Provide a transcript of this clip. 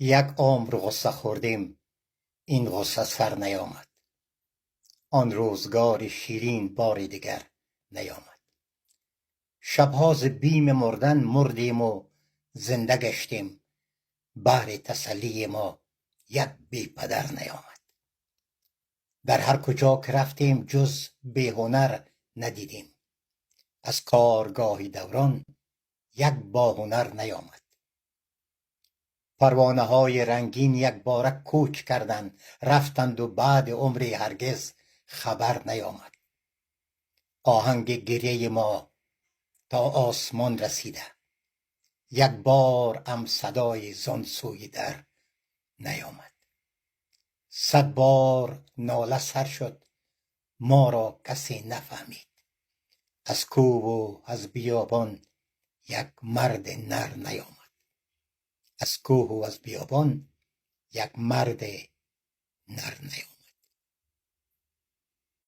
یک عمر غصه خوردیم، این غصه سر نیامد. آن روزگار شیرین بار دیگر نیامد. شبها ز بیم مردن مردیم و زنده گشتیم، بهر تسلی ما یک بی پدر نیامد. در هر کجا که رفتیم جز بی هنر ندیدیم، از کارگاه دوران یک با هنر نیامد. پروانه های رنگین یک بارک کوچ کردند، رفتند و بعد عمری هرگز خبر نیامد. آهنگ گریه ما تا آسمان رسیده، یک بار هم صدای زان سوی در نیامد. 100 بار ناله سر شد، ما را کسی نفهمید. از کوه و از بیابان یک مرد نر نیامد. از کوه و از بیابان یک مرد نر نیامد.